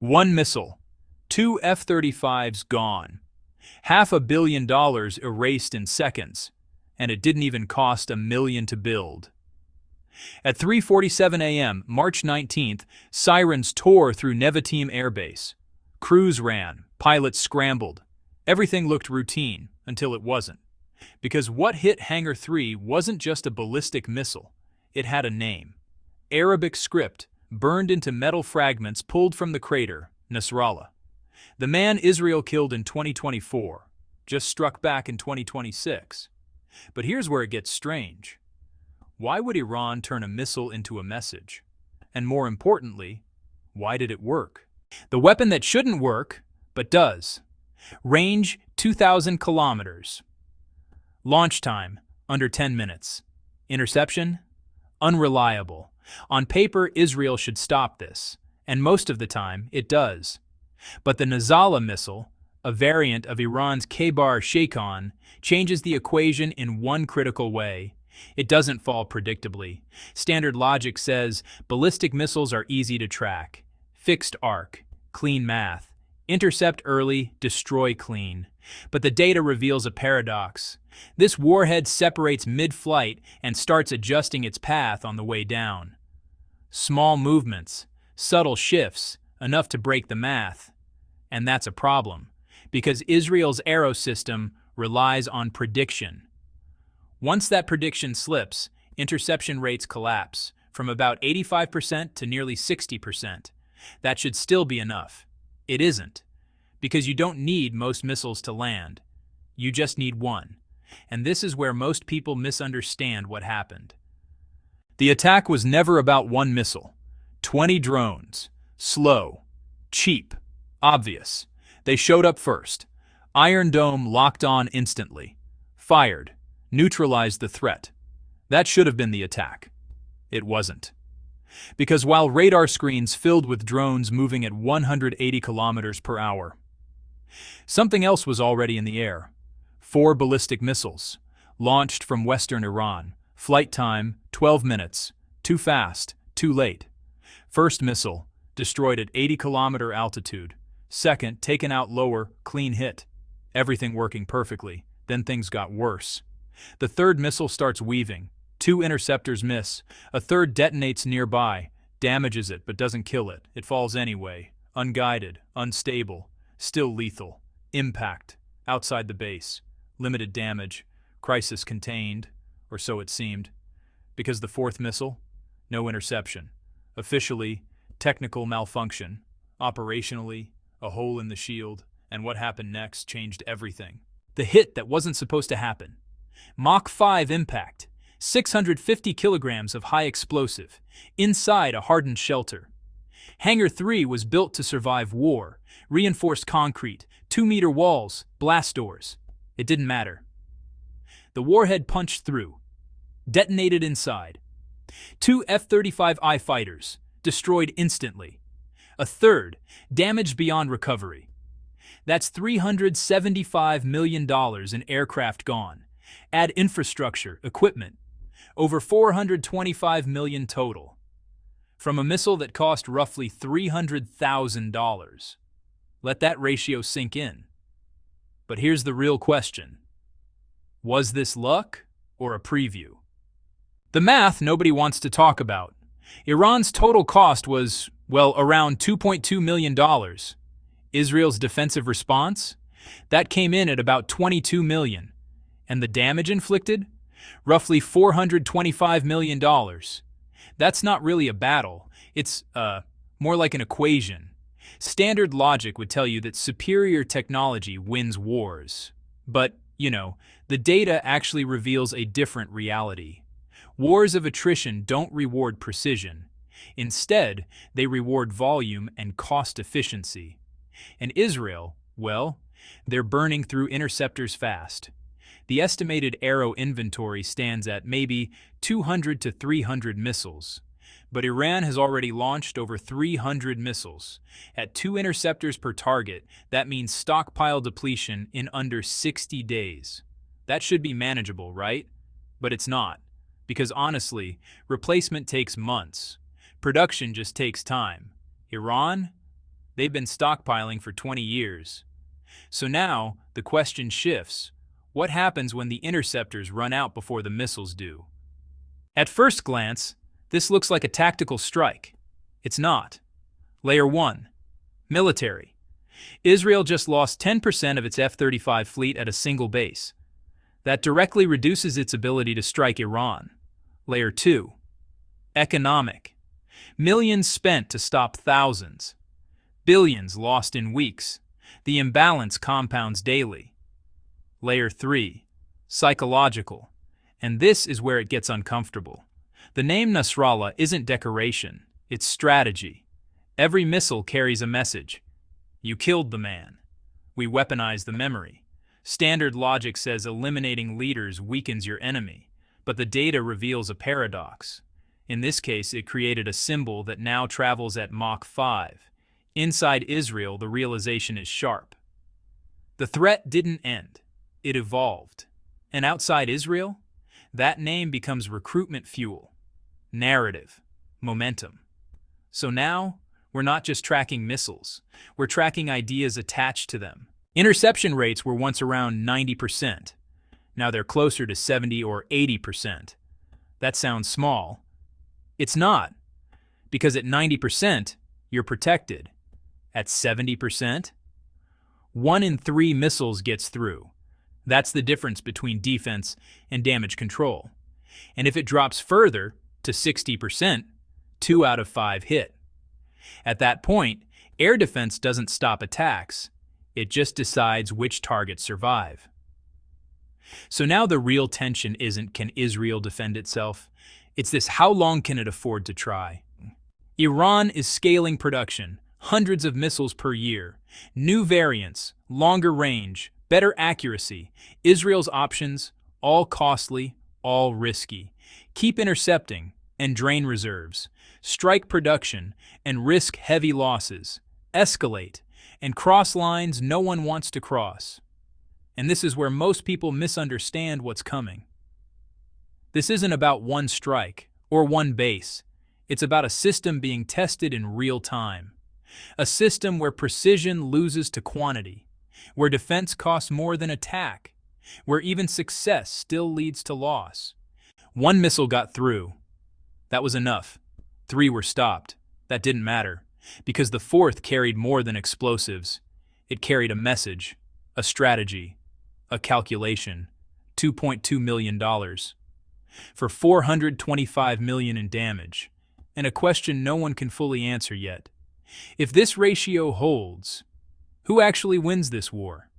One missile, two F-35s gone, $500 million erased in seconds, and it didn't even cost $1 million to build. At 3:47 a.m., March 19th, sirens tore through Nevatim Air Base. Crews ran, pilots scrambled. Everything looked routine until it wasn't. Because what hit Hangar 3 wasn't just a ballistic missile. It had a name. Arabic script, burned into metal fragments pulled from the crater, Nasrallah. The man Israel killed in 2024 just struck back in 2026. But here's where it gets strange. Why would Iran turn a missile into a message? And more importantly, why did it work? The weapon that shouldn't work, but does. Range 2,000 kilometers. Launch time under 10 minutes. Interception? Unreliable. On paper, Israel should stop this, and most of the time, it does. But the Nasrallah missile, a variant of Iran's Khaybar-Shaykhon, changes the equation in one critical way. It doesn't fall predictably. Standard logic says ballistic missiles are easy to track. Fixed arc, clean math. Intercept early, destroy clean. But the data reveals a paradox. This warhead separates mid-flight and starts adjusting its path on the way down. Small movements, subtle shifts, enough to break the math. And that's a problem, because Israel's arrow system relies on prediction. Once that prediction slips, interception rates collapse, from about 85% to nearly 60%. That should still be enough. It isn't, because you don't need most missiles to land. You just need one. And this is where most people misunderstand what happened. The attack was never about one missile. 20 drones. Slow. Cheap. Obvious. They showed up first. Iron Dome locked on instantly. Fired. Neutralized the threat. That should have been the attack. It wasn't. Because while radar screens filled with drones moving at 180 kilometers per hour, something else was already in the air. 4 ballistic missiles, launched from western Iran. Flight time, 12 minutes. Too fast, too late. First missile, destroyed at 80-kilometer altitude. Second, taken out lower, clean hit. Everything working perfectly. Then things got worse. The third missile starts weaving. 2 interceptors miss. A third detonates nearby, damages it but doesn't kill it. It falls anyway. Unguided, unstable, still lethal. Impact, outside the base. Limited damage. Crisis contained, or so it seemed. Because the fourth missile? No interception. Officially, technical malfunction. Operationally, a hole in the shield. And what happened next changed everything. The hit that wasn't supposed to happen. Mach-5 impact. 650 kilograms of high explosive, inside a hardened shelter. Hangar 3 was built to survive war. Reinforced concrete, 2-meter walls, blast doors. It didn't matter. The warhead punched through. Detonated inside. 2 F-35I fighters, destroyed instantly. A third, damaged beyond recovery. That's $375 million in aircraft gone. Add infrastructure, equipment. Over $425 million total. From a missile that cost roughly $300,000. Let that ratio sink in. But here's the real question. Was this luck or a preview? The math nobody wants to talk about. Iran's total cost was, well, around $2.2 million. Israel's defensive response? That came in at about $22 million. And the damage inflicted? Roughly $425 million. That's not really a battle. It's, more like an equation. Standard logic would tell you that superior technology wins wars. But, the data actually reveals a different reality. Wars of attrition don't reward precision. Instead, they reward volume and cost efficiency. And Israel, well, they're burning through interceptors fast. The estimated arrow inventory stands at maybe 200 to 300 missiles. But Iran has already launched over 300 missiles. At 2 interceptors per target, that means stockpile depletion in under 60 days. That should be manageable, right? But it's not. Because honestly, replacement takes months. Production just takes time. Iran? They've been stockpiling for 20 years. So now, the question shifts. What happens when the interceptors run out before the missiles do? At first glance, this looks like a tactical strike. It's not. Layer 1. Military. Israel just lost 10% of its F-35 fleet at a single base. That directly reduces its ability to strike Iran. Layer 2. Economic. Millions spent to stop thousands. Billions lost in weeks. The imbalance compounds daily. Layer 3. Psychological. And this is where it gets uncomfortable. The name Nasrallah isn't decoration, it's strategy. Every missile carries a message. You killed the man. We weaponize the memory. Standard logic says eliminating leaders weakens your enemy, but the data reveals a paradox. In this case, it created a symbol that now travels at Mach 5. Inside Israel, the realization is sharp. The threat didn't end. It evolved. And outside Israel, that name becomes recruitment fuel, narrative, momentum. So now, we're not just tracking missiles, we're tracking ideas attached to them. Interception rates were once around 90%. Now they're closer to 70 or 80%. That sounds small. It's not, because at 90%, you're protected. At 70%, 1 in 3 missiles gets through. That's the difference between defense and damage control. And if it drops further to 60%, 2 out of 5 hit. At that point, air defense doesn't stop attacks. It just decides which targets survive. So now the real tension isn't can Israel defend itself? It's this: how long can it afford to try? Iran is scaling production, hundreds of missiles per year, new variants, longer range, better accuracy. Israel's options, all costly, all risky. Keep intercepting and drain reserves. Strike production and risk heavy losses. Escalate and cross lines no one wants to cross. And this is where most people misunderstand what's coming. This isn't about one strike or one base. It's about a system being tested in real time. A system where precision loses to quantity, where defense costs more than attack, where even success still leads to loss. One missile got through. That was enough. 3 were stopped. That didn't matter, because the 4th carried more than explosives. It carried a message, a strategy, a calculation. $2.2 million. For $425 million in damage. And a question no one can fully answer yet. If this ratio holds, who actually wins this war?